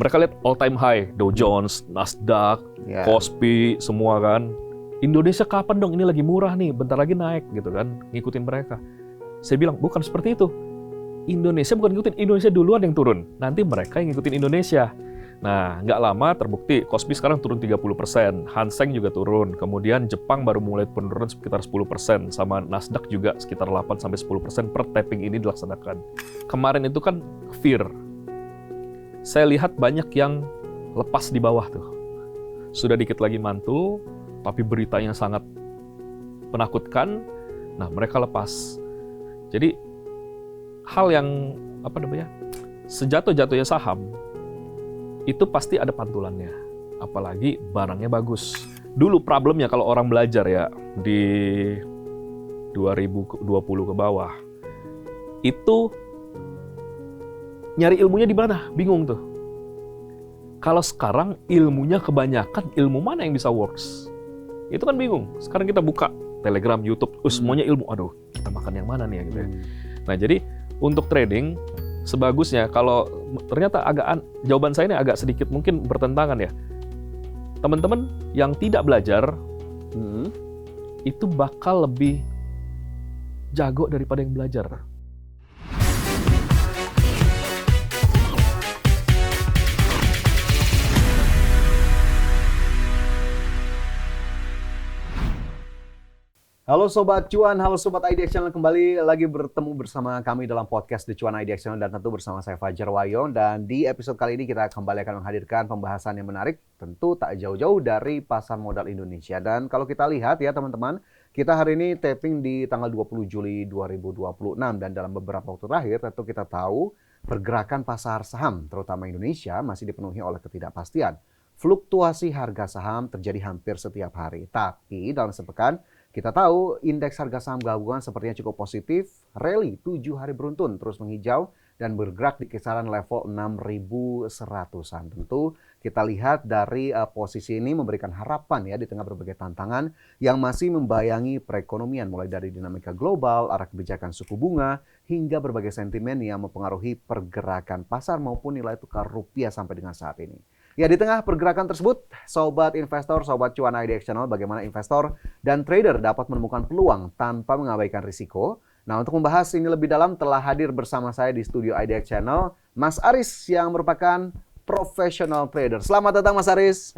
Mereka lihat all time high, Dow Jones, Nasdaq, Kospi, semua kan. Indonesia kapan dong ini lagi murah nih, bentar lagi naik gitu kan, ngikutin mereka. Saya bilang bukan seperti itu. Indonesia bukan ngikutin, Indonesia duluan yang turun. Nanti mereka yang ngikutin Indonesia. Nah, nggak lama terbukti, Kospi sekarang turun 30%, Hang Seng juga turun, kemudian Jepang baru mulai penurunan sekitar 10%, sama Nasdaq juga sekitar 8-10% per tapping ini dilaksanakan. Kemarin itu kan fear. Saya lihat banyak yang lepas di bawah tuh. Sudah dikit lagi mantul, tapi beritanya sangat menakutkan, nah mereka lepas. Jadi, hal yang, sejatuh-jatuhnya saham, itu pasti ada pantulannya, apalagi barangnya bagus. Dulu problemnya kalau orang belajar ya, di 2020 ke bawah, itu nyari ilmunya di mana? Bingung tuh. Kalau sekarang ilmunya kebanyakan, ilmu mana yang bisa works? Itu kan bingung. Sekarang kita buka Telegram, YouTube, semuanya ilmu. Aduh, kita makan yang mana nih ya gitu ya. Nah, jadi untuk trading, sebagusnya kalau ternyata jawaban saya ini agak sedikit mungkin bertentangan ya. Teman-teman yang tidak belajar itu bakal lebih jago daripada yang belajar. Halo Sobat Cuan, halo Sobat IDX Channel, kembali lagi bertemu bersama kami dalam podcast The Cuan IDX Channel dan tentu bersama saya Fajar Wayon. Dan di episode kali ini kita kembali akan menghadirkan pembahasan yang menarik, tentu tak jauh-jauh dari pasar modal Indonesia. Dan kalau kita lihat ya teman-teman, kita hari ini taping di tanggal 20 Juli 2026 dan dalam beberapa waktu terakhir tentu kita tahu pergerakan pasar saham terutama Indonesia masih dipenuhi oleh ketidakpastian. Fluktuasi harga saham terjadi hampir setiap hari. Tapi dalam sepekan kita tahu indeks harga saham gabungan sepertinya cukup positif, rally 7 hari beruntun terus menghijau dan bergerak di kisaran level 6.100-an. Tentu kita lihat dari posisi ini memberikan harapan ya di tengah berbagai tantangan yang masih membayangi perekonomian, mulai dari dinamika global, arah kebijakan suku bunga, hingga berbagai sentimen yang mempengaruhi pergerakan pasar maupun nilai tukar rupiah sampai dengan saat ini. Ya, di tengah pergerakan tersebut, Sobat Investor, Sobat Cuan IDX Channel, bagaimana investor dan trader dapat menemukan peluang tanpa mengabaikan risiko. Nah, untuk membahas ini lebih dalam telah hadir bersama saya di studio IDX Channel, Mas Aris yang merupakan professional trader. Selamat datang Mas Aris.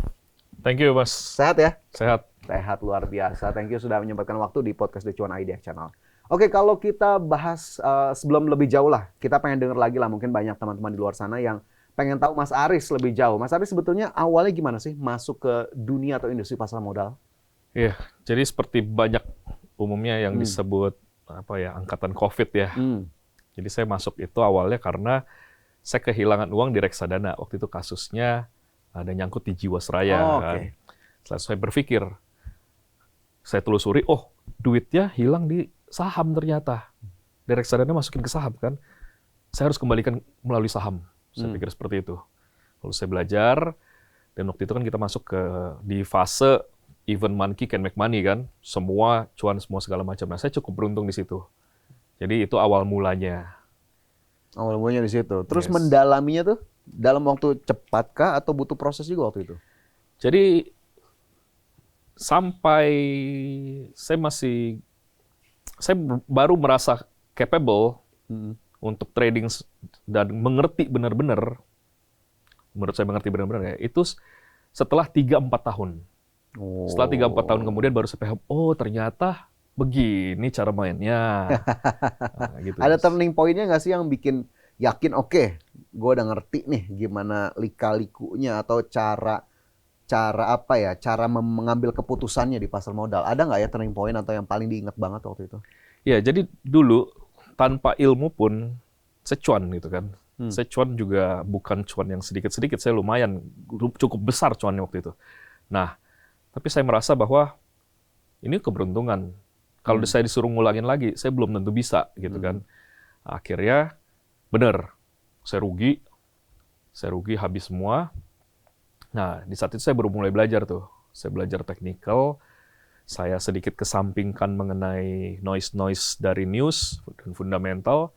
Thank you Mas. Sehat ya? Sehat. Sehat luar biasa. Thank you sudah menyempatkan waktu di podcast The Cuan IDX Channel. Oke, kalau kita bahas sebelum lebih jauh lah, kita pengen dengar lagi lah, mungkin banyak teman-teman di luar sana yang pengen tahu Mas Aris lebih jauh. Mas Aris sebetulnya awalnya gimana sih masuk ke dunia atau industri pasar modal? Iya, jadi seperti banyak umumnya yang disebut angkatan COVID ya. Jadi saya masuk itu awalnya karena saya kehilangan uang di reksadana. Waktu itu kasusnya ada nyangkut di Jiwasraya. Kan. Setelah saya berpikir, saya telusuri, duitnya hilang di saham ternyata. Di reksadana masukin ke saham kan. Saya harus kembalikan melalui saham. Saya pikir seperti itu. Lalu saya belajar, dan waktu itu kan kita masuk di fase even monkey can make money kan. Semua cuan, semua segala macam. Nah, saya cukup beruntung di situ. Jadi itu awal mulanya. Awal mulanya di situ. Terus mendalaminya tuh dalam waktu cepatkah atau butuh proses juga waktu itu? Jadi sampai saya baru merasa capable untuk trading dan mengerti benar-benar, menurut saya mengerti benar-benar ya, itu setelah 3-4 tahun. Setelah 3-4 tahun kemudian baru saya paham, ternyata begini cara mainnya. Nah, gitu. Ada turning point-nya nggak sih yang bikin yakin, gue udah ngerti nih gimana lika-likunya atau cara mengambil keputusannya di pasar modal. Ada nggak ya turning point atau yang paling diingat banget waktu itu? Ya, jadi dulu tanpa ilmu pun saya cuan gitu kan. Saya cuan juga bukan cuan yang sedikit-sedikit, saya lumayan cukup besar cuannya waktu itu. Nah, tapi saya merasa bahwa ini keberuntungan. Kalau saya disuruh ngulangin lagi, saya belum tentu bisa gitu kan. Akhirnya benar, saya rugi habis semua. Nah, di saat itu saya baru mulai belajar tuh. Saya belajar technical, saya sedikit kesampingkan mengenai noise dari news dan fundamental.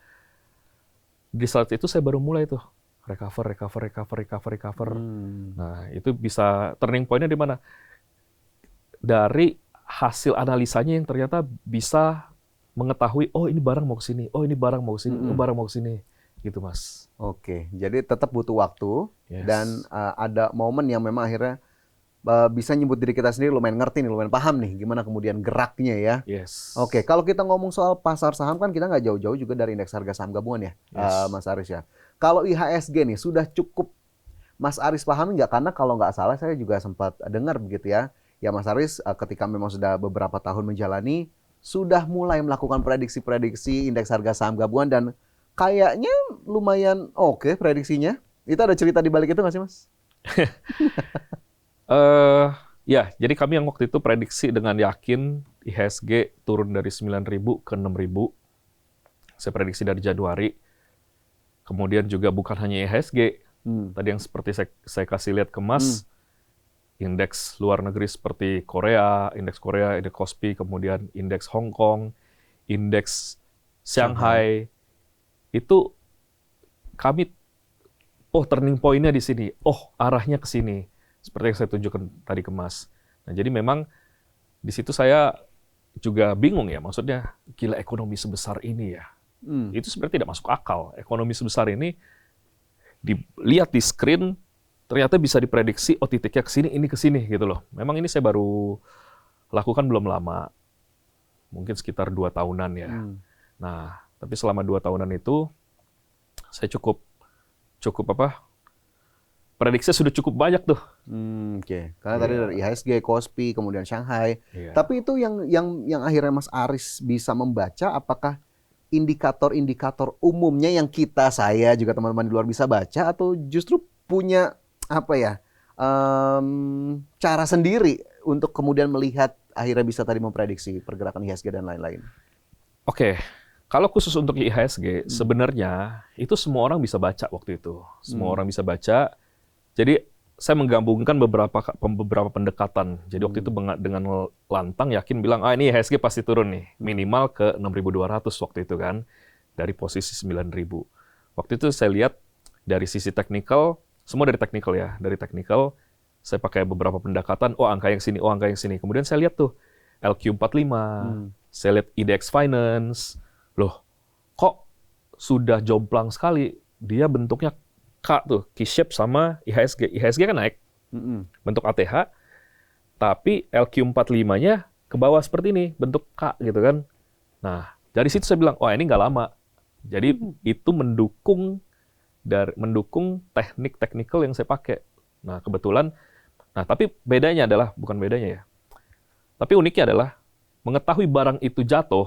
Di saat itu saya baru mulai tuh recover. Nah, itu bisa turning point-nya di mana? Dari hasil analisanya yang ternyata bisa mengetahui, oh ini barang mau ke sini, oh ini barang mau ke sini, oh barang mau ke sini. Gitu, Mas. Oke, jadi tetap butuh waktu dan ada momen yang memang akhirnya bisa nyebut diri kita sendiri lumayan ngerti nih, lumayan paham nih gimana kemudian geraknya ya. Yes. Oke, kalau kita ngomong soal pasar saham kan kita nggak jauh-jauh juga dari indeks harga saham gabungan ya, Mas Aris ya. Kalau IHSG nih sudah cukup Mas Aris pahami nggak? Karena kalau nggak salah saya juga sempat dengar begitu ya. Ya Mas Aris ketika memang sudah beberapa tahun menjalani, sudah mulai melakukan prediksi-prediksi indeks harga saham gabungan dan kayaknya lumayan oke prediksinya. Itu ada cerita di balik itu nggak sih Mas? Ya, jadi kami yang waktu itu prediksi dengan yakin IHSG turun dari 9.000 ke 6.000. Saya prediksi dari Januari. Kemudian juga bukan hanya IHSG. Tadi yang seperti saya kasih lihat ke Mas, indeks luar negeri seperti Korea, indeks Kospi, kemudian indeks Hong Kong, indeks Shanghai. Itu kami, turning point-nya di sini. Arahnya ke sini. Seperti yang saya tunjukkan tadi ke Mas. Nah, jadi memang di situ saya juga bingung ya, maksudnya gila ekonomi sebesar ini ya. Itu sebenarnya tidak masuk akal. Ekonomi sebesar ini dilihat di screen, ternyata bisa diprediksi, titiknya ke sini, ini ke sini gitu loh. Memang ini saya baru lakukan belum lama. Mungkin sekitar 2 tahunan ya. Nah, tapi selama 2 tahunan itu saya cukup prediksi sudah cukup banyak tuh. Oke. Karena tadi dari IHSG, Kospi, kemudian Shanghai. Tapi itu yang akhirnya Mas Aris bisa membaca, apakah indikator-indikator umumnya yang saya juga teman-teman di luar bisa baca, atau justru punya cara sendiri untuk kemudian melihat akhirnya bisa tadi memprediksi pergerakan IHSG dan lain-lain? Oke. Kalau khusus untuk IHSG, sebenarnya itu semua orang bisa baca waktu itu. Semua orang bisa baca. Jadi saya menggabungkan beberapa pendekatan. Jadi waktu itu dengan lantang yakin bilang, ini IHSG pasti turun nih. Minimal ke 6.200 waktu itu kan. Dari posisi 9.000. Waktu itu saya lihat dari sisi teknikal, semua dari teknikal ya. Dari teknikal, saya pakai beberapa pendekatan, angka yang sini, angka yang sini. Kemudian saya lihat tuh LQ45, saya lihat IDX Finance. Loh, kok sudah jomplang sekali. Dia bentuknya K tuh, K-shape sama IHSG. IHSG kan naik, bentuk ATH, tapi LQ45-nya ke bawah seperti ini, bentuk K gitu kan. Nah, dari situ saya bilang, ini nggak lama. Jadi itu mendukung teknik technical yang saya pakai. Nah, kebetulan, tapi bedanya adalah, bukan bedanya ya, tapi uniknya adalah, mengetahui barang itu jatuh,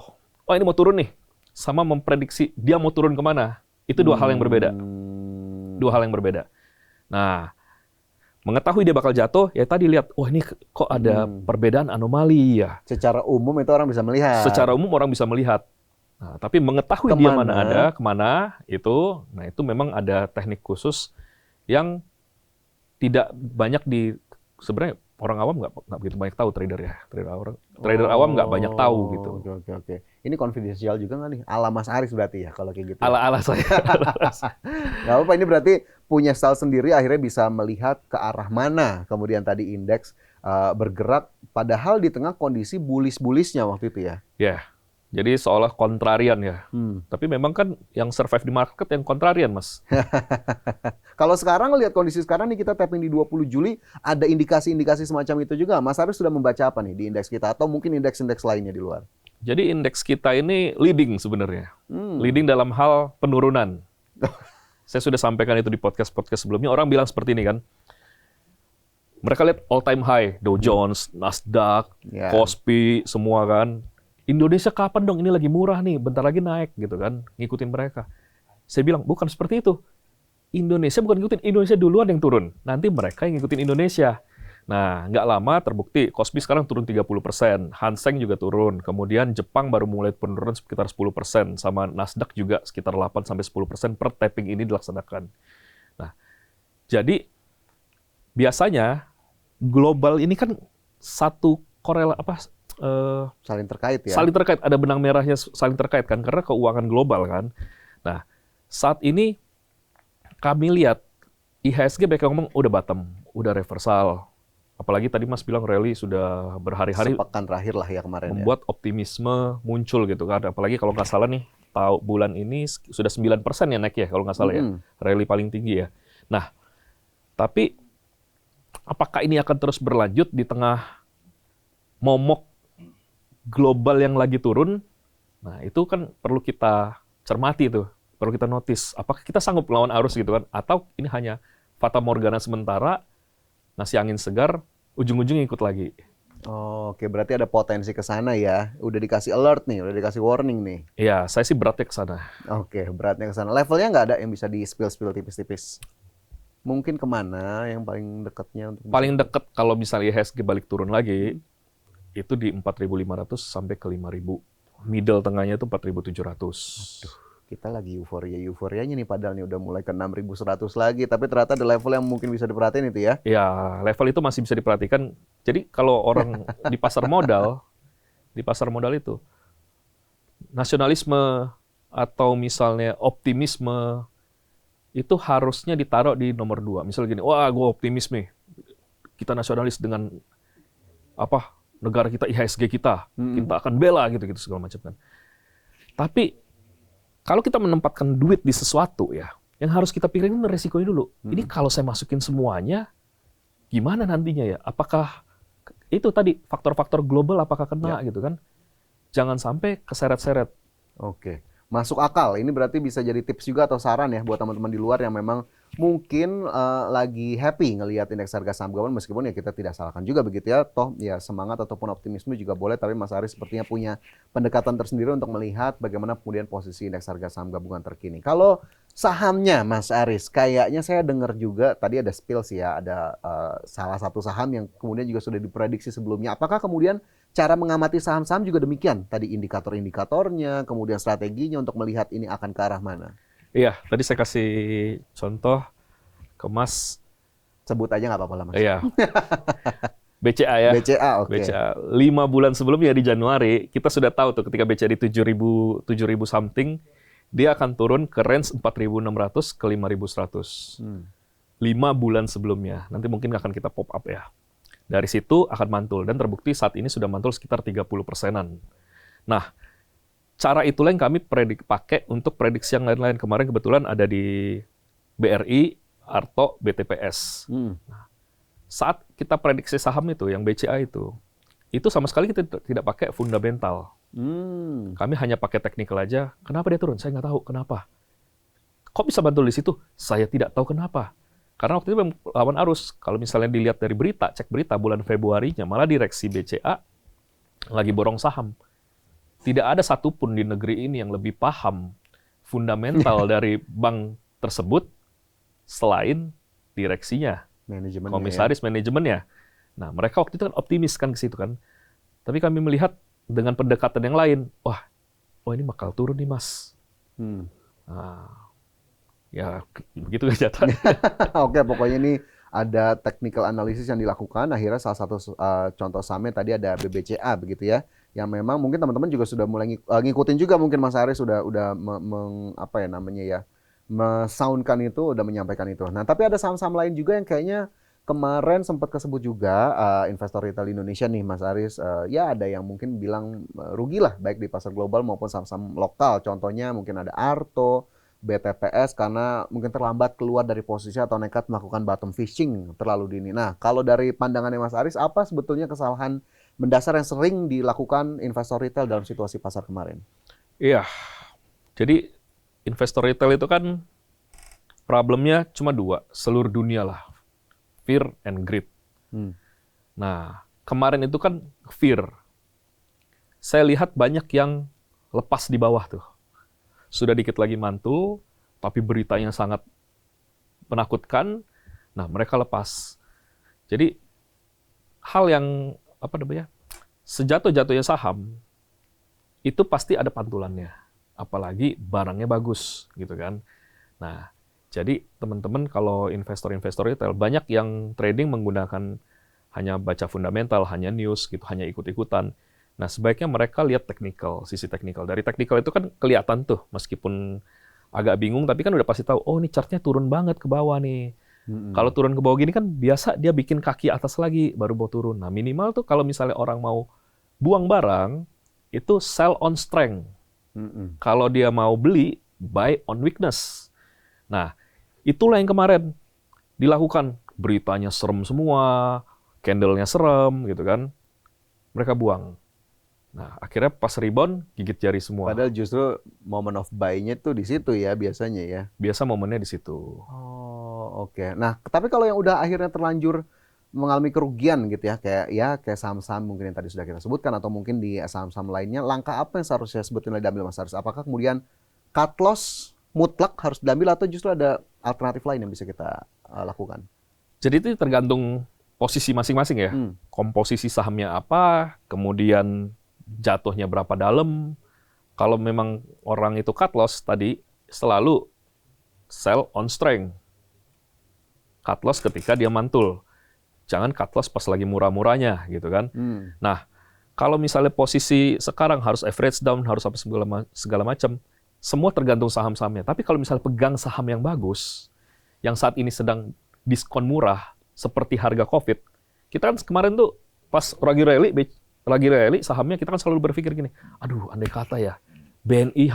ini mau turun nih, sama memprediksi dia mau turun kemana. Itu dua hal yang berbeda. Nah, mengetahui dia bakal jatuh, ya tadi lihat, ini kok ada perbedaan anomali ya. Secara umum itu orang bisa melihat. Nah, tapi mengetahui dia mana ada, kemana, itu memang ada teknik khusus yang tidak banyak sebenarnya orang awam nggak begitu banyak tahu trader ya. Trader awam nggak banyak tahu gitu. Oke. Ini confidential juga nggak nih? Ala Mas Aris berarti ya kalau kayak gitu. Ala saya. Nggak apa-apa, ini berarti punya style sendiri, akhirnya bisa melihat ke arah mana kemudian tadi indeks bergerak, padahal di tengah kondisi bullish-bullishnya waktu itu ya. Ya, jadi seolah kontrarian ya. Tapi memang kan yang survive di market yang kontrarian, Mas. Kalau sekarang lihat kondisi sekarang nih, kita tapping di 20 Juli, ada indikasi-indikasi semacam itu juga. Mas Aris sudah membaca apa nih di indeks kita, atau mungkin indeks-indeks lainnya di luar? Jadi indeks kita ini leading sebenarnya. Leading dalam hal penurunan. Saya sudah sampaikan itu di podcast-podcast sebelumnya. Orang bilang seperti ini kan. Mereka lihat all time high, Dow Jones, Nasdaq, Kospi, semua kan. Indonesia kapan dong ini lagi murah nih, bentar lagi naik gitu kan, ngikutin mereka. Saya bilang, bukan seperti itu. Indonesia bukan ngikutin, Indonesia duluan yang turun. Nanti mereka yang ngikutin Indonesia. Nah, nggak lama terbukti, Kospi sekarang turun 30%, Hang Seng juga turun, kemudian Jepang baru mulai penurunan sekitar 10%, sama Nasdaq juga sekitar 8-10% per tapping ini dilaksanakan. Nah, jadi biasanya global ini kan satu saling terkait ya. Saling terkait, ada benang merahnya saling terkait kan, karena keuangan global kan. Nah, saat ini kami lihat IHSG mereka ngomong udah bottom, udah reversal. Apalagi tadi Mas bilang rally sudah berhari-hari. Sepekan terakhir lah ya kemarin membuat optimisme muncul gitu kan. Apalagi kalau nggak salah nih, bulan ini sudah 9% ya naik ya kalau nggak salah ya. Rally paling tinggi ya. Nah, tapi apakah ini akan terus berlanjut di tengah momok global yang lagi turun? Nah, itu kan perlu kita cermati tuh. Perlu kita notice. Apakah kita sanggup melawan arus gitu kan? Atau ini hanya fata morgana sementara, ngasih angin segar, ujung-ujungnya ikut lagi. Oke, berarti ada potensi ke sana ya. Udah dikasih alert nih, udah dikasih warning nih. Iya, saya sih beratnya ke sana. Oke, beratnya ke sana. Levelnya nggak ada yang bisa di-spill tipis-tipis. Mungkin kemana yang paling dekatnya? Paling dekat kalau misalnya IHSG balik turun lagi, itu di 4.500 sampai ke 5.000. Middle tengahnya itu 4.700. Aduh, kita lagi euforianya nih, padahal nih udah mulai ke 6.100 lagi, tapi ternyata ada level yang mungkin bisa diperhatiin itu ya. Ya, level itu masih bisa diperhatikan. Jadi kalau orang di pasar modal itu nasionalisme atau misalnya optimisme itu harusnya ditaruh di nomor 2. Misalnya gini, wah gue optimis nih, kita nasionalis dengan apa negara kita, IHSG kita akan bela gitu segala macam kan. Tapi kalau kita menempatkan duit di sesuatu ya, yang harus kita pikirin resikonya dulu. Ini kalau saya masukin semuanya, gimana nantinya ya? Apakah itu tadi faktor-faktor global apakah kena gitu kan? Jangan sampai keseret-seret. Oke, masuk akal. Ini berarti bisa jadi tips juga atau saran ya buat teman-teman di luar yang memang mungkin lagi happy ngelihat indeks harga saham gabungan, meskipun ya kita tidak salahkan juga begitu ya. Toh ya semangat ataupun optimisme juga boleh, tapi Mas Aris sepertinya punya pendekatan tersendiri untuk melihat bagaimana kemudian posisi indeks harga saham gabungan terkini. Kalau sahamnya Mas Aris, kayaknya saya dengar juga tadi ada spill sih ya, ada salah satu saham yang kemudian juga sudah diprediksi sebelumnya. Apakah kemudian cara mengamati saham-saham juga demikian? Tadi indikator-indikatornya, kemudian strateginya untuk melihat ini akan ke arah mana? Iya, tadi saya kasih contoh ke Mas. Sebut aja nggak apa-apa lah Mas. Iya. BCA ya. BCA, oke. BCA 5 bulan sebelumnya di Januari, kita sudah tahu tuh ketika BCA di 7.000 something, dia akan turun ke range 4.600 ke 5.100. 5 bulan sebelumnya. Nanti mungkin akan kita pop up ya. Dari situ akan mantul, dan terbukti saat ini sudah mantul sekitar 30%-an. Nah, cara itulah yang kami pakai untuk prediksi yang lain-lain. Kemarin kebetulan ada di BRI, Arto, BTPS. Nah, saat kita prediksi saham itu, yang BCA itu sama sekali kita tidak pakai fundamental. Kami hanya pakai teknikal aja. Kenapa dia turun? Saya nggak tahu kenapa. Kok bisa bantul di situ? Saya tidak tahu kenapa. Karena waktu itu lawan arus. Kalau misalnya dilihat dari berita, cek berita bulan Februarinya, malah direksi BCA lagi borong saham. Tidak ada satupun di negeri ini yang lebih paham fundamental dari bank tersebut selain direksinya, komisaris manajemennya. Nah, mereka waktu itu kan optimis kan ke situ kan. Tapi kami melihat dengan pendekatan yang lain, wah ini bakal turun nih Mas. Nah, ya begitu aja. Oke, pokoknya ini ada technical analysis yang dilakukan. Akhirnya salah satu contoh sahamnya tadi ada BBCA begitu ya. Yang memang mungkin teman-teman juga sudah mulai ngikutin juga, mungkin Mas Aris sudah mesoundkan itu, udah menyampaikan itu. Nah, tapi ada saham-saham lain juga yang kayaknya kemarin sempat kesebut juga investor retail Indonesia nih Mas Aris, ya ada yang mungkin bilang rugi lah baik di pasar global maupun saham-saham lokal. Contohnya mungkin ada Arto, BTPS karena mungkin terlambat keluar dari posisi atau nekat melakukan bottom fishing terlalu dini. Nah, kalau dari pandangannya Mas Aris, apa sebetulnya kesalahan mendasar yang sering dilakukan investor retail dalam situasi pasar kemarin? Iya, jadi investor retail itu kan problemnya cuma 2, seluruh dunia lah, fear and greed. Nah, kemarin itu kan fear. Saya lihat banyak yang lepas di bawah tuh. Sudah dikit lagi mantul, tapi beritanya sangat menakutkan. Nah, mereka lepas. Jadi hal yang sejatuh-jatuhnya saham itu pasti ada pantulannya, apalagi barangnya bagus gitu kan. Nah, jadi teman-teman kalau investor-investor retail banyak yang trading menggunakan hanya baca fundamental, hanya news gitu, hanya ikut-ikutan. Nah, sebaiknya mereka lihat sisi teknikal. Dari teknikal itu kan kelihatan tuh, meskipun agak bingung, tapi kan udah pasti tahu, oh ini chartnya turun banget ke bawah nih. Kalau turun ke bawah gini kan biasa dia bikin kaki atas lagi, baru mau turun. Nah minimal tuh kalau misalnya orang mau buang barang, itu sell on strength. Kalau dia mau beli, buy on weakness. Nah, itulah yang kemarin dilakukan. Beritanya serem semua, candle-nya serem, gitu kan. Mereka buang. Nah, akhirnya pas rebound, gigit jari semua. Padahal justru moment of buy-nya tuh di situ ya biasanya ya. Biasa momennya di situ. Oh, oke. Nah, tapi kalau yang udah akhirnya terlanjur mengalami kerugian gitu ya, kayak saham-saham mungkin yang tadi sudah kita sebutkan, atau mungkin di saham-saham lainnya, langkah apa yang seharusnya sebetulnya diambil Mas Haris? Apakah kemudian cut loss mutlak harus diambil, atau justru ada alternatif lain yang bisa kita lakukan? Jadi itu tergantung posisi masing-masing ya. Komposisi sahamnya apa, kemudian jatuhnya berapa dalam. Kalau memang orang itu cut loss tadi, selalu sell on strength. Cut loss ketika dia mantul. Jangan cut loss pas lagi murah-murahnya gitu kan. Nah, kalau misalnya posisi sekarang harus average down, harus apa segala macam, semua tergantung saham-sahamnya. Tapi kalau misalnya pegang saham yang bagus, yang saat ini sedang diskon murah, seperti harga COVID, kita kan kemarin tuh pas lagi rally sahamnya, kita kan selalu berpikir gini, aduh andai kata ya, BRI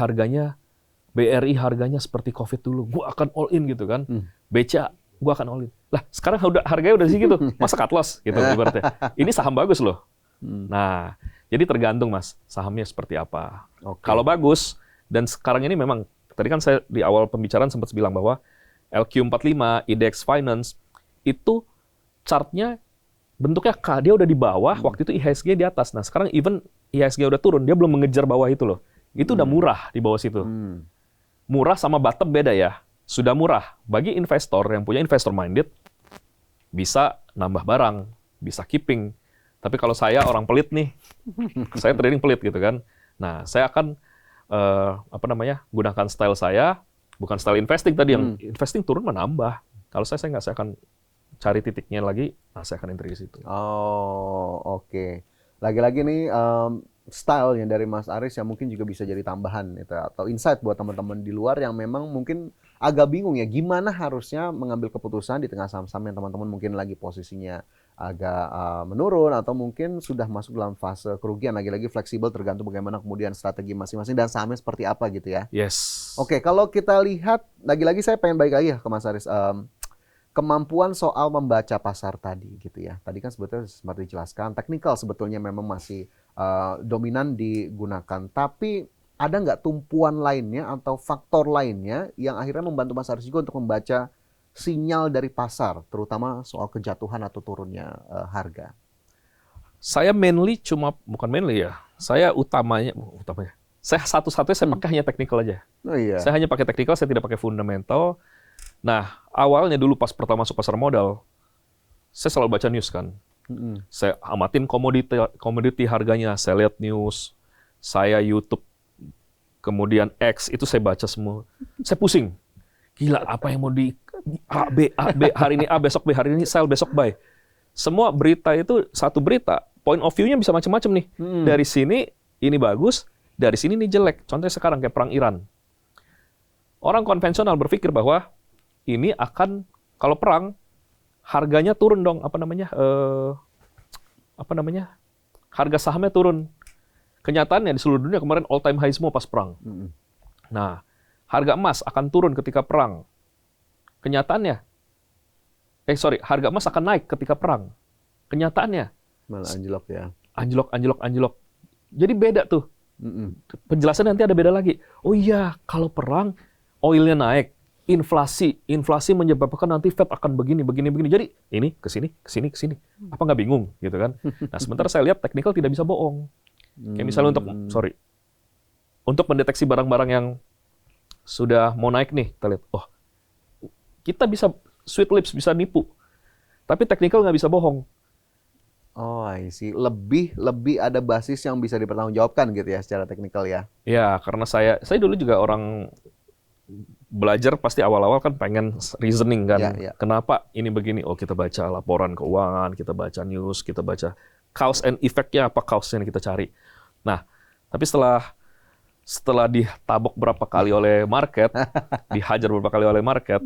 harganya seperti COVID dulu, gua akan all in gitu kan. BCA, gua akan all in. Lah, sekarang harganya udah segitu, masa cut loss gitu ibaratnya. Ini saham bagus loh. Nah, jadi tergantung Mas, sahamnya seperti apa. Kalau bagus, dan sekarang ini memang, tadi kan saya di awal pembicaraan sempat bilang bahwa LQ45, IDX Finance, itu chartnya bentuknya K, dia udah di bawah, waktu itu IHSG di atas. Nah, sekarang even IHSG udah turun, dia belum mengejar bawah itu loh. Itu udah murah di bawah situ. Murah sama bottom beda ya. Sudah murah. Bagi investor yang punya investor minded, bisa nambah barang, bisa keeping. Tapi kalau saya orang pelit nih, saya trading pelit gitu kan. Nah, saya akan gunakan style saya, bukan style investing tadi, yang investing turun menambah. Kalau saya nggak, saya akan cari titiknya lagi, nah saya akan entry di situ. Oh, oke. Lagi-lagi nih style yang dari Mas Aris yang mungkin juga bisa jadi tambahan gitu, atau insight buat teman-teman di luar yang memang mungkin agak bingung ya, gimana harusnya mengambil keputusan di tengah saham-saham yang teman-teman mungkin lagi posisinya agak menurun, atau mungkin sudah masuk dalam fase kerugian. Lagi-lagi fleksibel, tergantung bagaimana kemudian strategi masing-masing dan sahamnya seperti apa gitu ya. Yes. Oke, kalau kita lihat, lagi-lagi saya pengen balik lagi ya ke Mas Aris. Kemampuan soal membaca pasar tadi gitu ya. Tadi kan sebetulnya seperti dijelaskan, teknikal sebetulnya memang masih dominan digunakan. Tapi ada nggak tumpuan lainnya atau faktor lainnya yang akhirnya membantu Mas Aris juga untuk membaca sinyal dari pasar, terutama soal kejatuhan atau turunnya harga? Saya bukan mainly ya. Saya utamanya, saya satu-satunya saya pakai hanya teknikal aja. Oh iya. Saya hanya pakai teknikal, saya tidak pakai fundamental. Nah, awalnya dulu pas pertama masuk pasar modal, saya selalu baca news kan. Saya amatin komoditi harganya, saya lihat news, saya YouTube, kemudian X, itu saya baca semua. Saya pusing. Gila, apa yang mau di A, B, hari ini A, besok B, hari ini sell, besok buy. Semua berita itu, satu berita, point of view-nya bisa macam-macam nih. Dari sini, ini bagus, dari sini ini jelek. Contohnya sekarang, kayak perang Iran. Orang konvensional berpikir bahwa ini akan, kalau perang, harganya turun dong, harga sahamnya turun. Kenyataannya di seluruh dunia kemarin all time high semua pas perang. Nah, harga emas akan turun ketika perang. Kenyataannya, harga emas akan naik ketika perang. Kenyataannya, malah anjlok ya. Anjlok. Jadi beda tuh. Penjelasan nanti ada beda lagi. Oh iya, kalau perang, oilnya naik. Inflasi menyebabkan nanti Fed akan begini. Jadi ini kesini. Apa nggak bingung gitu kan? Nah sementara saya lihat teknikal tidak bisa bohong. Kayak misalnya untuk mendeteksi barang-barang yang sudah mau naik nih, kita lihat, oh kita bisa sweet lips, bisa nipu, tapi teknikal nggak bisa bohong. Oh, I see. Lebih ada basis yang bisa dipertanggungjawabkan gitu ya secara teknikal ya. Ya, karena saya dulu juga orang belajar pasti awal-awal kan pengen reasoning kan. Ya. Kenapa ini begini? Oh, kita baca laporan keuangan, kita baca news, kita baca cause and effect-nya apa cause yang kita cari. Nah, tapi setelah setelah ditabok berapa kali oleh market, dihajar berapa kali oleh market,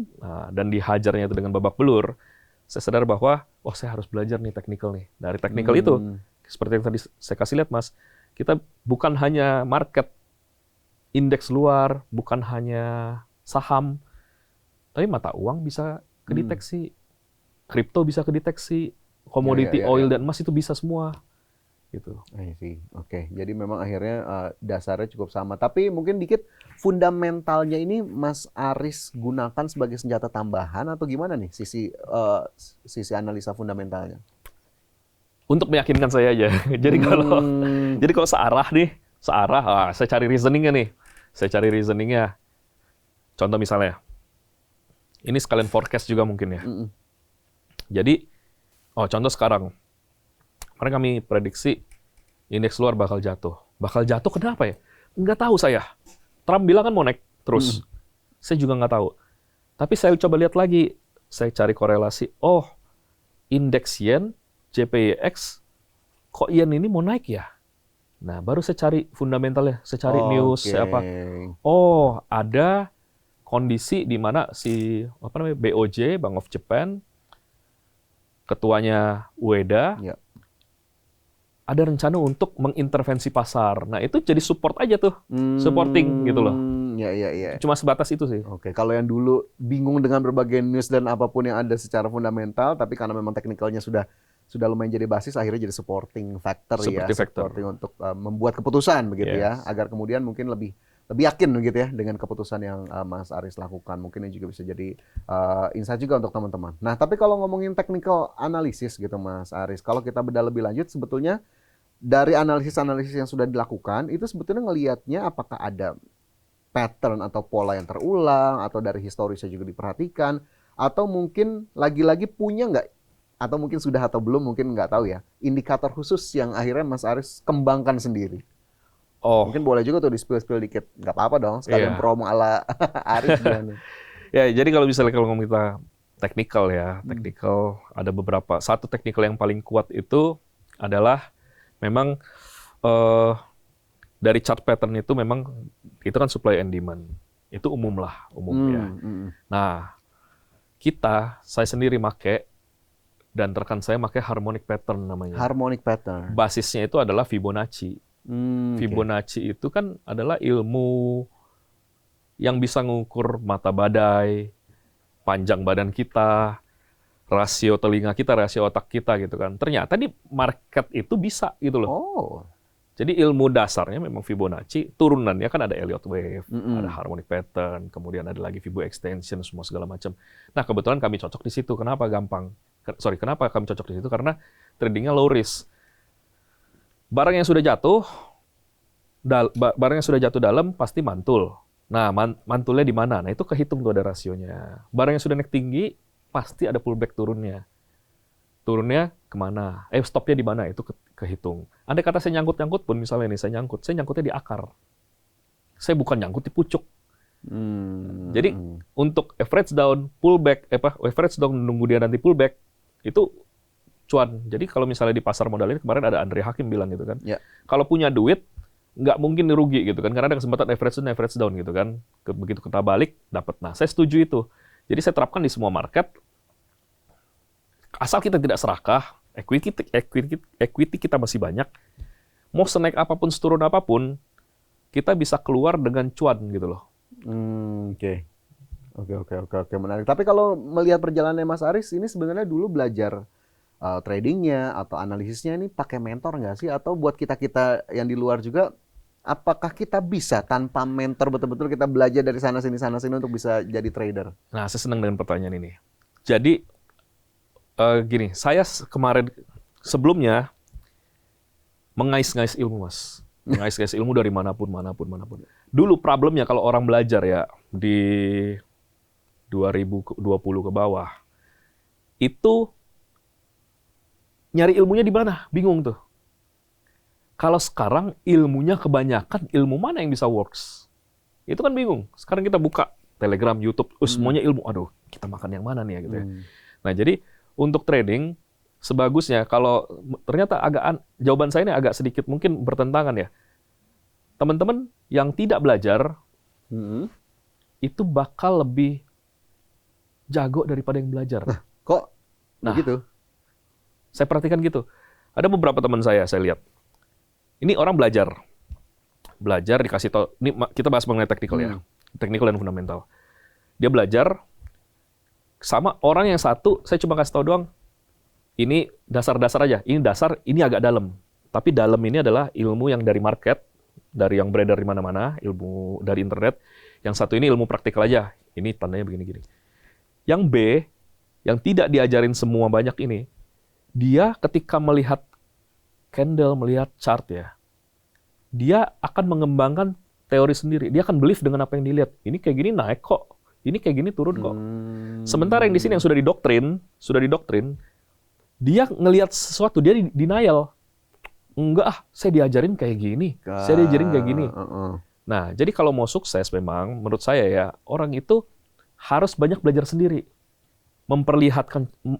dan dihajarnya itu dengan babak belur, saya sadar bahwa, saya harus belajar nih technical nih. Dari technical itu, seperti yang tadi saya kasih lihat Mas, kita bukan hanya market, indeks luar, bukan hanya saham, tapi mata uang bisa kedeteksi, kripto bisa kedeteksi, komoditi oil dan emas itu bisa semua. Gitu. Oke. Jadi memang akhirnya dasarnya cukup sama. Tapi mungkin dikit fundamentalnya ini Mas Aris gunakan sebagai senjata tambahan atau gimana nih sisi analisa fundamentalnya? Untuk meyakinkan saya aja. Jadi kalau searah nih, saya cari reasoningnya nih. Contoh misalnya, ini sekalian forecast juga mungkin ya. Jadi, contoh sekarang. Kemarin kami prediksi indeks luar bakal jatuh. Bakal jatuh kenapa ya? Nggak tahu saya. Trump bilang kan mau naik terus. Saya juga nggak tahu. Tapi saya coba lihat lagi. Saya cari korelasi. Indeks yen, JPY-X, kok yen ini mau naik ya? Nah, baru saya cari fundamentalnya. Saya cari news, apa. Ada kondisi di mana BOJ, Bank of Japan, ketuanya Ueda, ada rencana untuk mengintervensi pasar. Nah, itu jadi support aja tuh. Supporting gitu loh. Cuma sebatas itu sih. Oke, kalau yang dulu bingung dengan berbagai news dan apapun yang ada secara fundamental, tapi karena memang teknikalnya sudah lumayan jadi basis, akhirnya jadi supporting factor. Supporting untuk membuat keputusan begitu ya, agar kemudian mungkin lebih yakin begitu ya dengan keputusan yang Mas Aris lakukan. Mungkin ini juga bisa jadi insight juga untuk teman-teman. Nah, tapi kalau ngomongin technical analysis gitu Mas Aris, kalau kita bedah lebih lanjut sebetulnya dari analisis-analisis yang sudah dilakukan, itu sebetulnya ngelihatnya apakah ada pattern atau pola yang terulang, atau dari historisnya juga diperhatikan, atau mungkin lagi-lagi punya nggak, atau mungkin sudah atau belum, mungkin nggak tahu ya, indikator khusus yang akhirnya Mas Aris kembangkan sendiri. Mungkin boleh juga tuh di-spill dikit, nggak apa-apa dong, sekalian promo ala Aris. Jadi kalau ngomong kita technical ya, technical ada beberapa. Satu technical yang paling kuat itu adalah memang dari chart pattern itu memang itu kan supply and demand. Itu umumnya. Nah, saya sendiri make dan rekan saya make harmonic pattern namanya. Harmonic pattern. Basisnya itu adalah Fibonacci. Fibonacci itu kan adalah ilmu yang bisa mengukur mata badai, panjang badan kita, rasio telinga kita, rasio otak kita gitu kan. Ternyata di market itu bisa gitu loh. Jadi ilmu dasarnya memang Fibonacci, turunannya kan ada Elliott wave, ada harmonic pattern, kemudian ada lagi Fibo extension, semua segala macam. Nah, kebetulan kami cocok di situ. Kenapa kami cocok di situ? Karena tradingnya low risk. Barang yang sudah jatuh dalam pasti mantul. Nah, mantulnya di mana? Nah, itu kehitung tuh ada rasionya. Barang yang sudah naik tinggi pasti ada pullback turunnya. Turunnya kemana? Stopnya di mana? Itu kehitung. Andai kata saya nyangkut pun, misalnya nih, saya nyangkutnya di akar. Saya bukan nyangkut di pucuk. Jadi untuk average down, pullback, average down nunggu dia nanti pullback, itu cuan. Jadi kalau misalnya di pasar modal ini, kemarin ada Andre Hakim bilang gitu kan, kalau punya duit, nggak mungkin rugi gitu kan, karena ada kesempatan average down gitu kan. Begitu kita balik, dapat. Nah, saya setuju itu. Jadi saya terapkan di semua market, asal kita tidak serakah, equity kita masih banyak, mau senaik apapun, seturun apapun, kita bisa keluar dengan cuan gitu loh. Oke, menarik. Tapi kalau melihat perjalanannya Mas Aris, ini sebenarnya dulu belajar tradingnya atau analisisnya ini pakai mentor nggak sih? Atau buat kita yang di luar juga, apakah kita bisa tanpa mentor betul-betul kita belajar dari sana sini untuk bisa jadi trader? Nah, saya senang dengan pertanyaan ini. Jadi gini, saya kemarin sebelumnya mengais-ngais ilmu, Mas. Mengais-ngais ilmu dari manapun. Dulu problemnya kalau orang belajar ya di 2020 ke bawah, itu nyari ilmunya di mana? Bingung tuh. Kalau sekarang ilmunya kebanyakan, ilmu mana yang bisa works? Itu kan bingung. Sekarang kita buka Telegram, YouTube, semuanya ilmu. Aduh, kita makan yang mana nih ya gitu ya. Nah, jadi untuk trading, sebagusnya kalau ternyata jawaban saya ini agak sedikit mungkin bertentangan ya. Teman-teman yang tidak belajar Hmm. itu bakal lebih jago daripada yang belajar. Kok Nah, begitu? saya perhatikan gitu. Ada beberapa teman saya lihat. Ini orang belajar dikasih tahu. Ini kita bahas mengenai teknikal ya, teknikal dan fundamental. Dia belajar sama orang yang satu, saya cuma kasih tahu doang. Ini dasar-dasar aja. Ini dasar, ini agak dalam. Tapi dalam ini adalah ilmu yang dari market, dari yang beredar di mana-mana, ilmu dari internet. Yang satu ini ilmu praktikal aja. Ini tandanya begini-gini. Yang B, yang tidak diajarin semua banyak ini, dia ketika melihat candle, melihat chart ya, dia akan mengembangkan teori sendiri. Dia akan believe dengan apa yang dilihat. Ini kayak gini naik kok. Ini kayak gini turun kok. Sementara yang di sini yang sudah didoktrin, dia ngelihat sesuatu, dia denial. Enggak saya diajarin kayak gini. Saya diajarin kayak gini. Nah, jadi kalau mau sukses memang, menurut saya ya, orang itu harus banyak belajar sendiri.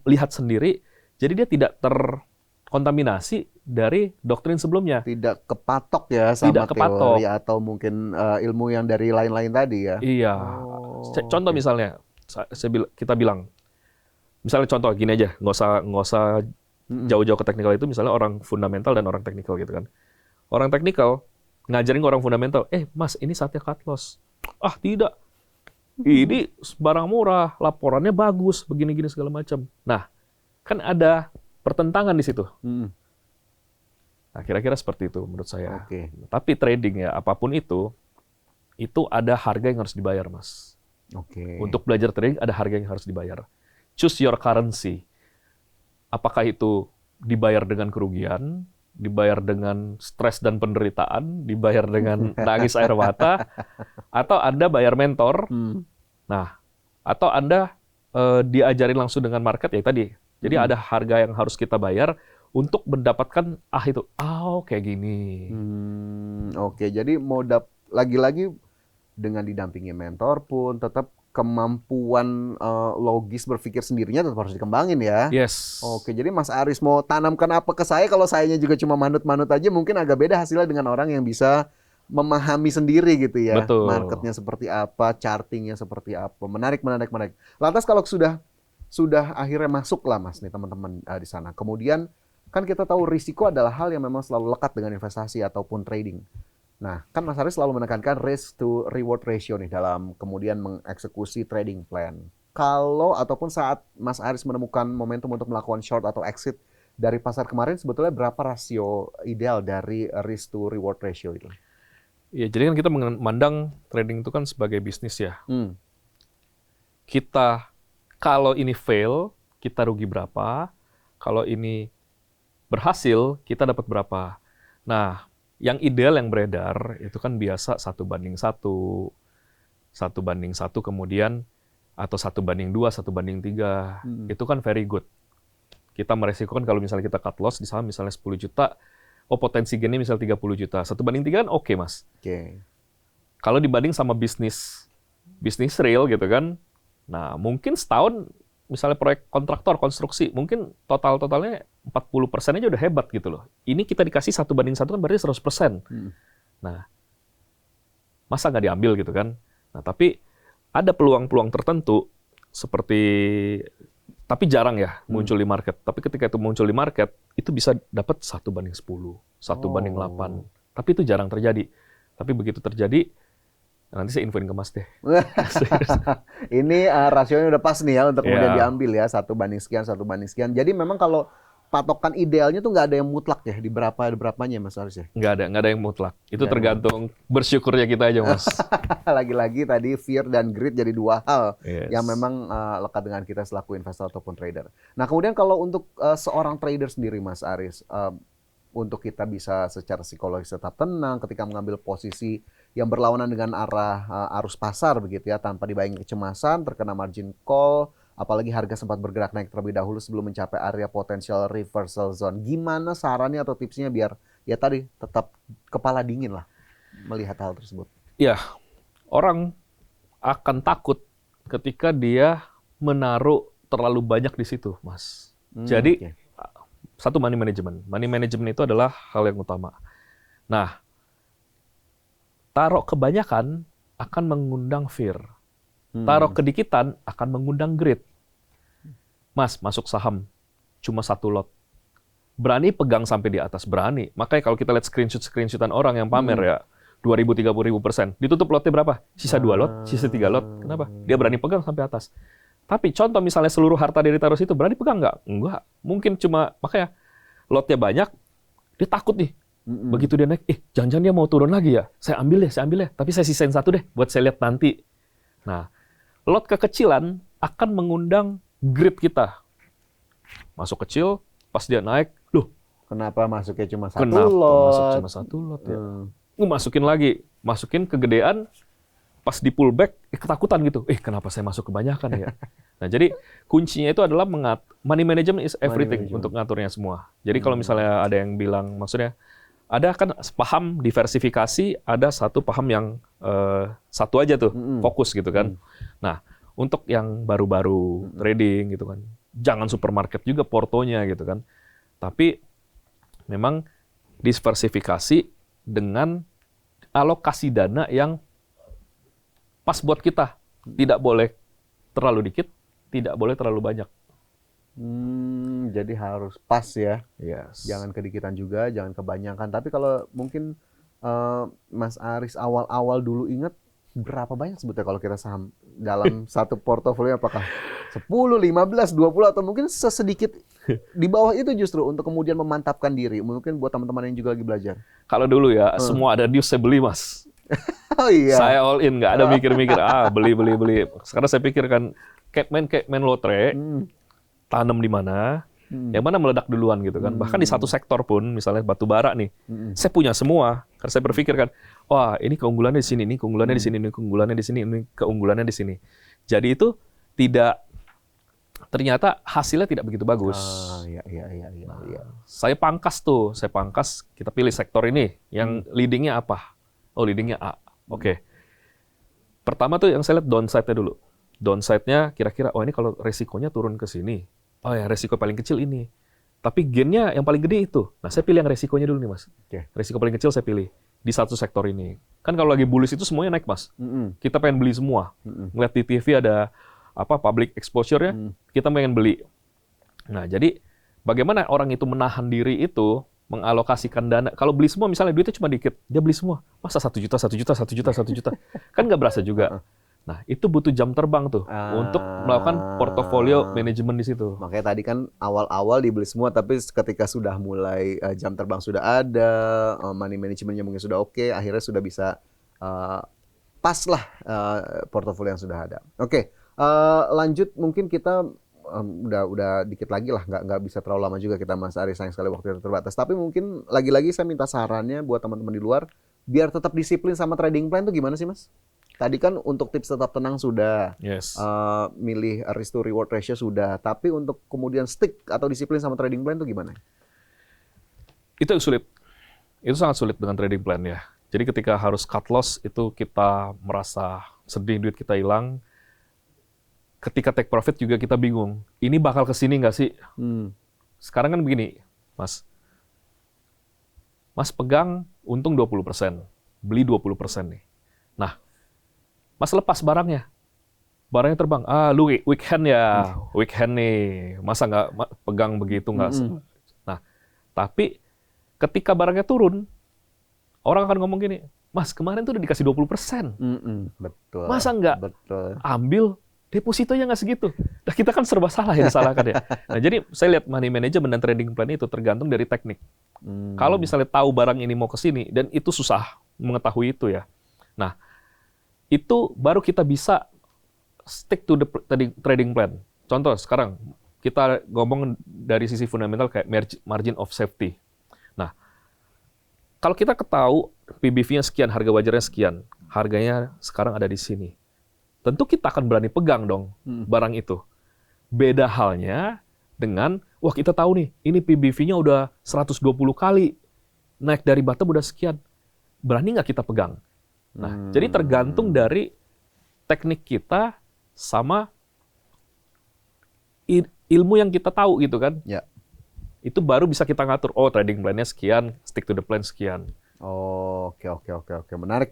Lihat sendiri, jadi dia tidak terkontaminasi dari doktrin sebelumnya. Tidak kepatok ya sama Tidak kepatok. teori atau mungkin ilmu yang dari lain-lain tadi ya. Iya. Contoh misalnya, kita bilang, misalnya contoh gini aja, nggak usah jauh-jauh ke teknikal itu, misalnya orang fundamental dan orang teknikal gitu kan. Orang teknikal ngajarin ke orang fundamental, mas ini saatnya cut loss. Ah tidak, ini barang murah, laporannya bagus, begini-gini segala macam. Nah, kan ada pertentangan di situ. Nah, kira-kira seperti itu menurut saya. Tapi trading ya, apapun itu ada harga yang harus dibayar, Mas. Untuk belajar trading ada harga yang harus dibayar. Choose your currency. Apakah itu dibayar dengan kerugian, dibayar dengan stres dan penderitaan, dibayar dengan nangis air mata, atau Anda bayar mentor, nah, atau Anda diajarin langsung dengan market ya tadi. Jadi ada harga yang harus kita bayar untuk mendapatkan kayak gini. Jadi mau lagi-lagi dengan didampingi mentor pun tetap kemampuan logis berpikir sendirinya tetap harus dikembangin ya. Yes. Jadi Mas Aris mau tanamkan apa ke saya, kalau sayanya juga cuma manut-manut aja mungkin agak beda hasilnya dengan orang yang bisa memahami sendiri gitu ya. Betul. Marketnya seperti apa, chartingnya seperti apa. Menarik. Lantas kalau sudah akhirnya masuk lah Mas nih teman-teman di sana. Kemudian kan kita tahu risiko adalah hal yang memang selalu lekat dengan investasi ataupun trading. Nah, kan Mas Aris selalu menekankan risk to reward ratio nih dalam kemudian mengeksekusi trading plan. Kalau ataupun saat Mas Aris menemukan momentum untuk melakukan short atau exit dari pasar kemarin, sebetulnya berapa rasio ideal dari risk to reward ratio itu? Ya, jadi kan kita memandang trading itu kan sebagai bisnis ya. Kita, kalau ini fail, kita rugi berapa. Kalau ini berhasil, kita dapat berapa. Nah, yang ideal yang beredar itu kan biasa 1:1, 1:1 kemudian, atau 1:2, 1:3. Itu kan very good. Kita meresikokan kalau misalnya kita cut loss di saham misalnya 10 juta, potensi gainnya misalnya 30 juta. 1:3 kan oke, Mas. Kalau dibanding sama bisnis real gitu kan, nah mungkin setahun misalnya proyek kontraktor, konstruksi, mungkin totalnya 40% aja udah hebat gitu loh. Ini kita dikasih 1:1 kan berarti 100%. Nah, masa nggak diambil gitu kan? Nah, tapi ada peluang-peluang tertentu seperti, tapi jarang ya muncul di market. Tapi ketika itu muncul di market, itu bisa dapat 1:10, 1:8. Tapi itu jarang terjadi. Tapi begitu terjadi, nanti saya infoin ke Mas deh. Ini rasionya udah pas nih ya untuk kemudian diambil ya, 1:sekian. Jadi memang kalau patokan idealnya tuh nggak ada yang mutlak ya di berapanya Mas Aris ya? Nggak ada yang mutlak. Itu tergantung bersyukurnya kita aja, Mas. Lagi-lagi tadi fear dan greed jadi dua hal yang memang lekat dengan kita selaku investor ataupun trader. Nah kemudian kalau untuk seorang trader sendiri Mas Aris, untuk kita bisa secara psikologis tetap tenang ketika mengambil posisi yang berlawanan dengan arah arus pasar begitu ya, tanpa dibayangi kecemasan, terkena margin call, apalagi harga sempat bergerak naik terlebih dahulu sebelum mencapai area potensial reversal zone. Gimana sarannya atau tipsnya biar ya tadi tetap kepala dingin lah melihat hal tersebut? Ya, orang akan takut ketika dia menaruh terlalu banyak di situ, Mas. Jadi, satu money management. Money management itu adalah hal yang utama. Nah, Taruh kebanyakan akan mengundang fear. Taruh kedikitan akan mengundang greed. Mas, masuk saham cuma 1 lot. Berani pegang sampai di atas, berani. Makanya kalau kita lihat screenshotan orang yang pamer ya, 2.000, 30.000%. Ditutup lotnya berapa? Sisa 2 lot, sisa 3 lot. Kenapa? Dia berani pegang sampai atas. Tapi contoh misalnya seluruh harta dia ditaruh situ, berani pegang nggak? Enggak. Mungkin cuma, makanya lotnya banyak, dia takut nih. Begitu dia naik, jangan-jangan dia mau turun lagi ya? Saya ambil deh. Tapi saya sisain 1 deh, buat saya lihat nanti. Nah, lot kekecilan akan mengundang greed kita. Masuk kecil, pas dia naik, loh, kenapa masuknya cuma 1 kenapa lot? masuk cuma 1 lot ya? Masukin lagi, masukin kegedean, pas di pullback, ketakutan gitu. Kenapa saya masuk kebanyakan ya? Nah, jadi kuncinya itu adalah money management is everything untuk ngaturnya semua. Jadi kalau misalnya ada yang bilang, maksudnya, ada kan paham diversifikasi, ada satu paham yang satu aja tuh, fokus gitu kan. Nah, untuk yang baru-baru trading gitu kan, jangan supermarket juga portonya gitu kan. Tapi memang diversifikasi dengan alokasi dana yang pas buat kita. Tidak boleh terlalu dikit, tidak boleh terlalu banyak. Jadi harus pas ya. Yes. Jangan kedikitan juga, jangan kebanyakan. Tapi kalau mungkin Mas Aris awal-awal dulu ingat, berapa banyak sebetulnya kalau kita saham dalam satu portofolio, apakah 10, 15, 20, atau mungkin sesedikit di bawah itu justru untuk kemudian memantapkan diri. Mungkin buat teman-teman yang juga lagi belajar. Kalau dulu ya, semua ada news saya beli, Mas. Oh iya. Saya all in, nggak ada mikir-mikir, beli. Sekarang saya pikirkan, kayak main lotre, tanam di mana, yang mana meledak duluan gitu kan. Bahkan di satu sektor pun, misalnya batu bara nih, saya punya semua. Karena saya berpikirkan, wah ini keunggulannya di sini, ini keunggulannya di sini, ini keunggulannya di sini, ini keunggulannya di sini. Jadi itu ternyata hasilnya tidak begitu bagus. Iya. Saya pangkas, kita pilih sektor ini, yang leadingnya apa? Oh, leadingnya A. Oke. Pertama tuh yang saya lihat downside-nya dulu. Downside-nya kira-kira, ini kalau resikonya turun ke sini. Oh ya, resiko paling kecil ini. Tapi gain-nya yang paling gede itu. Nah, saya pilih yang resikonya dulu nih, Mas. Resiko paling kecil saya pilih di satu sektor ini. Kan kalau lagi bullish itu semuanya naik, Mas. Kita pengen beli semua. Ngeliat di TV ada public exposure-nya, kita pengen beli. Nah, jadi bagaimana orang itu menahan diri itu, mengalokasikan dana. Kalau beli semua, misalnya duitnya cuma dikit, dia beli semua. Masa 1 juta. Kan nggak berasa juga. Nah, itu butuh jam terbang tuh untuk melakukan portofolio manajemen di situ. Makanya tadi kan awal-awal dibeli semua, tapi ketika sudah mulai jam terbang sudah ada, money manajemennya mungkin sudah oke, akhirnya sudah bisa pas lah portofolio yang sudah ada. Oke, lanjut mungkin kita udah dikit lagi lah, nggak bisa terlalu lama juga kita, Mas Aris, sayang sekali waktu terbatas. Tapi mungkin lagi-lagi saya minta sarannya buat teman-teman di luar, biar tetap disiplin sama trading plan tuh gimana sih, Mas? Tadi kan untuk tips tetap tenang sudah, milih risk to reward ratio sudah, tapi untuk kemudian stick atau disiplin sama trading plan tuh gimana? Itu sulit. Itu sangat sulit dengan trading plan ya. Jadi ketika harus cut loss, itu kita merasa sedih, duit kita hilang. Ketika take profit juga kita bingung. Ini bakal ke sini nggak sih? Sekarang kan begini, Mas. Mas pegang untung 20%. Beli 20% nih. Nah, Mas lepas barangnya. Barangnya terbang. Lu weekend ya. Weekend nih. Masa nggak pegang begitu? Nggak. Nah, tapi ketika barangnya turun, orang akan ngomong gini, Mas, kemarin tuh udah dikasih 20%. Betul. Masa nggak ambil? Depositonya nggak segitu. Nah, kita kan serba salah yang disalahkan ya. Nah, jadi saya lihat money management dan trading plan itu tergantung dari teknik. Kalau misalnya tahu barang ini mau ke sini, dan itu susah mengetahui itu ya. Nah, itu baru kita bisa stick to the trading plan. Contoh sekarang, kita ngomong dari sisi fundamental kayak margin of safety. Nah, kalau kita ketahui PBV-nya sekian, harga wajarnya sekian, harganya sekarang ada di sini. Tentu kita akan berani pegang dong barang itu. Beda halnya dengan, wah kita tahu nih, ini PBV-nya udah 120 kali, naik dari bottom udah sekian. Berani nggak kita pegang? Nah, jadi tergantung dari teknik kita sama ilmu yang kita tahu gitu kan. Ya. Itu baru bisa kita ngatur, trading plan-nya sekian, stick to the plan sekian. Oke. Menarik.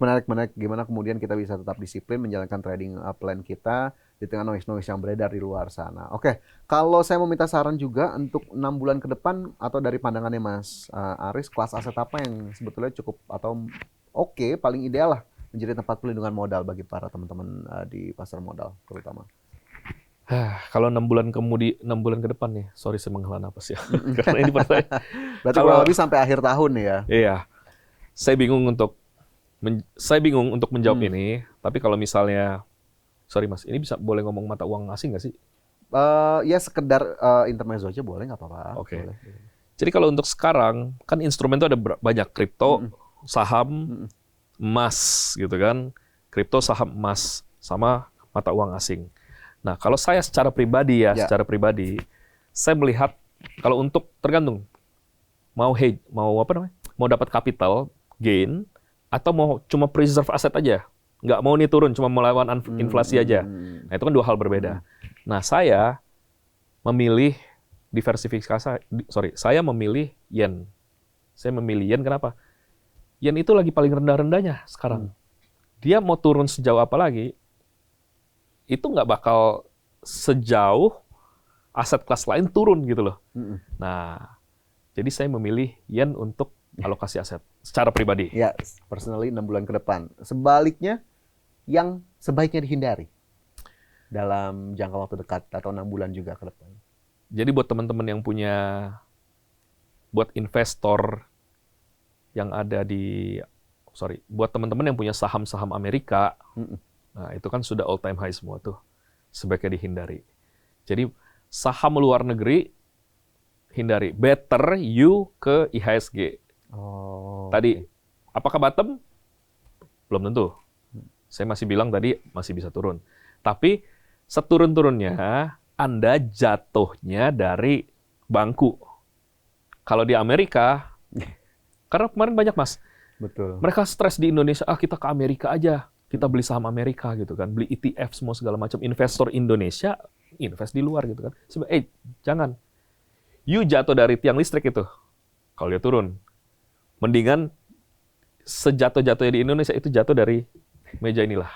Gimana kemudian kita bisa tetap disiplin menjalankan trading plan kita di tengah noise-noise yang beredar di luar sana. Oke, kalau saya mau minta saran juga untuk 6 bulan ke depan atau dari pandangannya Mas Aris, kelas aset apa yang sebetulnya cukup atau oke, paling ideal lah menjadi tempat pelindungan modal bagi para teman-teman di pasar modal terutama. Kalau 6 bulan ke depan nih, sorry saya menghela napas ya. Karena ini pertanyaan. Berarti Kalau- kurang lebih sampai akhir tahun nih ya. Iya, saya bingung untuk menjawab ini. Tapi kalau misalnya, sorry Mas, ini boleh ngomong mata uang asing nggak sih? Ya sekedar intermezzo aja boleh, nggak apa-apa. Oke. Boleh. Jadi kalau untuk sekarang, kan instrumen itu ada banyak, kripto, saham, emas gitu kan. Kripto, saham, emas, sama mata uang asing. Nah, kalau saya secara pribadi Ya. saya melihat kalau untuk tergantung mau hedge, mau dapat capital gain atau mau cuma preserve aset aja, nggak mau nih turun, cuma melawan inflasi aja. Nah, itu kan dua hal berbeda. Nah, saya memilih saya memilih yen. Saya memilih yen kenapa? Yen itu lagi paling rendah-rendahnya sekarang. Dia mau turun sejauh apa lagi, itu nggak bakal sejauh aset kelas lain turun gitu loh. Nah, jadi saya memilih yen untuk alokasi aset secara pribadi. Ya, personally 6 bulan ke depan. Sebaliknya, yang sebaiknya dihindari dalam jangka waktu dekat atau 6 bulan juga ke depan. Jadi buat teman-teman yang buat investor yang ada buat teman-teman yang punya saham-saham Amerika, nah itu kan sudah all time high semua tuh, sebaiknya dihindari. Jadi saham luar negeri hindari. Better you ke IHSG. Tadi, apakah bottom? Belum tentu. Saya masih bilang tadi masih bisa turun. Tapi seturun-turunnya Anda jatuhnya dari bangku. Kalau di Amerika, karena kemarin banyak Mas, Betul. mereka stres di Indonesia, kita ke Amerika aja, kita beli saham Amerika gitu kan, beli ETF semua segala macam. Investor Indonesia invest di luar gitu kan. Jangan. You jatuh dari tiang listrik itu. Kalau dia turun, mendingan sejatuh-jatuhnya di Indonesia itu jatuh dari meja inilah.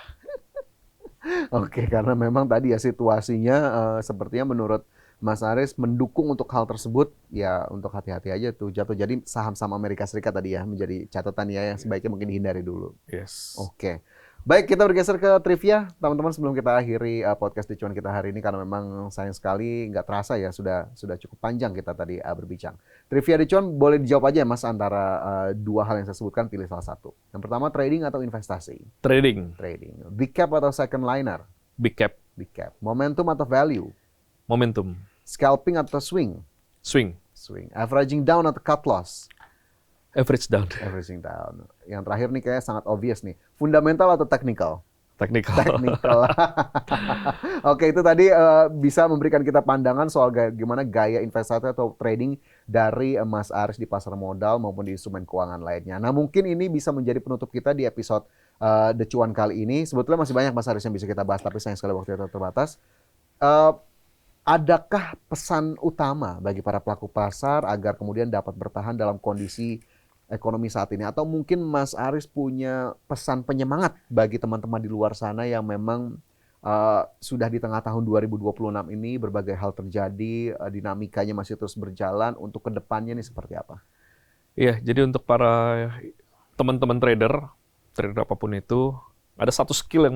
Oke, karena memang tadi ya situasinya sepertinya menurut Mas Aris mendukung untuk hal tersebut, ya untuk hati-hati aja tuh jatuh. Jadi saham-saham Amerika Serikat tadi ya menjadi catatan ya yang sebaiknya mungkin dihindari dulu. Yes. Oke. Baik, kita bergeser ke trivia, teman-teman, sebelum kita akhiri podcast di Cuan kita hari ini, karena memang sayang sekali nggak terasa ya sudah cukup panjang kita tadi berbincang. Trivia di Cuan boleh dijawab aja Mas antara dua hal yang saya sebutkan, pilih salah satu. Yang pertama, trading atau investasi? Trading. Big cap atau second liner? Big cap. Big cap. Momentum atau value? Momentum. Scalping atau swing? Swing. Averaging down atau cut loss? Average down. Averaging down. Yang terakhir nih kayak sangat obvious nih. Fundamental atau technical? Technical. Oke, itu tadi bisa memberikan kita pandangan soal gimana gaya investasi atau trading dari Mas Aris di pasar modal maupun di instrumen keuangan lainnya. Nah, mungkin ini bisa menjadi penutup kita di episode The Cuan kali ini. Sebetulnya masih banyak Mas Aris yang bisa kita bahas, tapi sayang sekali waktu kita terbatas. Adakah pesan utama bagi para pelaku pasar agar kemudian dapat bertahan dalam kondisi ekonomi saat ini? Atau mungkin Mas Aris punya pesan penyemangat bagi teman-teman di luar sana yang memang sudah di tengah tahun 2026 ini, berbagai hal terjadi, dinamikanya masih terus berjalan, untuk kedepannya nih seperti apa? Iya, jadi untuk para teman-teman trader apapun itu, ada satu skill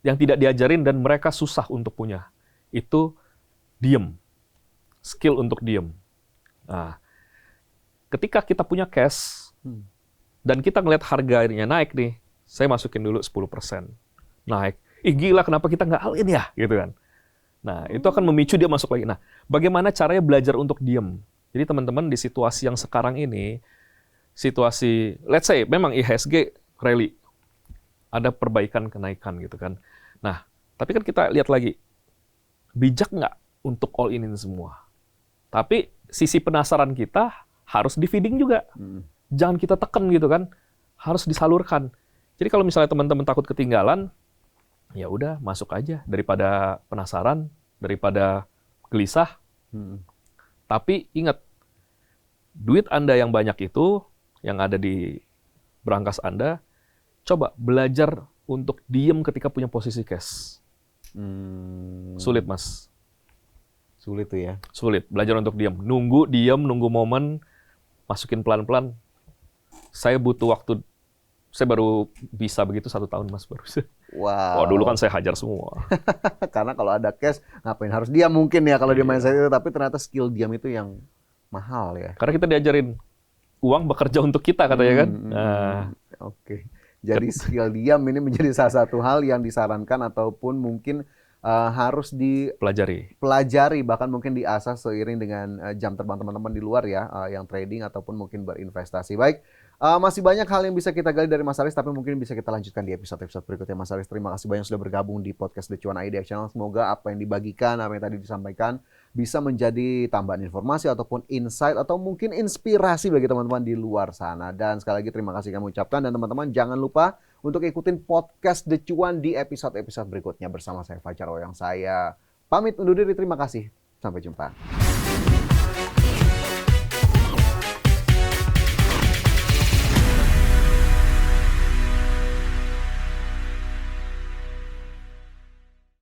yang tidak diajarin dan mereka susah untuk punya. Itu diem. Skill untuk diem. Nah, ketika kita punya cash, dan kita ngelihat harganya naik nih, saya masukin dulu 10%. Naik. Gila kenapa kita nggak all in ya? Gitu kan. Nah, itu akan memicu dia masuk lagi. Nah, bagaimana caranya belajar untuk diem? Jadi teman-teman di situasi yang sekarang ini, let's say, memang IHSG rally. Ada perbaikan, kenaikan gitu kan. Nah, tapi kan kita lihat lagi, bijak nggak untuk all in semua? Tapi sisi penasaran kita harus di-feeding juga. Jangan kita tekan gitu kan, harus disalurkan. Jadi kalau misalnya teman-teman takut ketinggalan, ya udah masuk aja, daripada penasaran, daripada gelisah. Tapi ingat, duit Anda yang banyak itu yang ada di brankas Anda, coba belajar untuk diam ketika punya posisi cash. Sulit, Mas. Sulit tuh ya. Sulit. Belajar untuk diam. Diam, nunggu momen, masukin pelan-pelan. Saya butuh waktu, saya baru bisa begitu 1 tahun, Mas. Baru. Wow. Oh, dulu kan saya hajar semua. Karena kalau ada cash, ngapain harus diam mungkin ya kalau di mindset itu. Tapi ternyata skill diam itu yang mahal ya. Karena kita diajarin, uang bekerja untuk kita katanya kan. Oke. Jadi skill diam ini menjadi salah satu hal yang disarankan ataupun mungkin harus dipelajari, bahkan mungkin diasah seiring dengan jam terbang teman-teman di luar ya, yang trading ataupun mungkin berinvestasi. Baik, masih banyak hal yang bisa kita gali dari Mas Aris, tapi mungkin bisa kita lanjutkan di episode-episode berikutnya. Mas Aris, terima kasih banyak sudah bergabung di podcast The Cuan Idea Channel. Semoga apa yang dibagikan, apa yang tadi disampaikan bisa menjadi tambahan informasi ataupun insight atau mungkin inspirasi bagi teman-teman di luar sana. Dan sekali lagi terima kasih kami ucapkan, dan teman-teman jangan lupa untuk ikutin podcast The Cuan di episode-episode berikutnya bersama saya Fajar Woyong. Saya pamit undur diri, terima kasih. Sampai jumpa.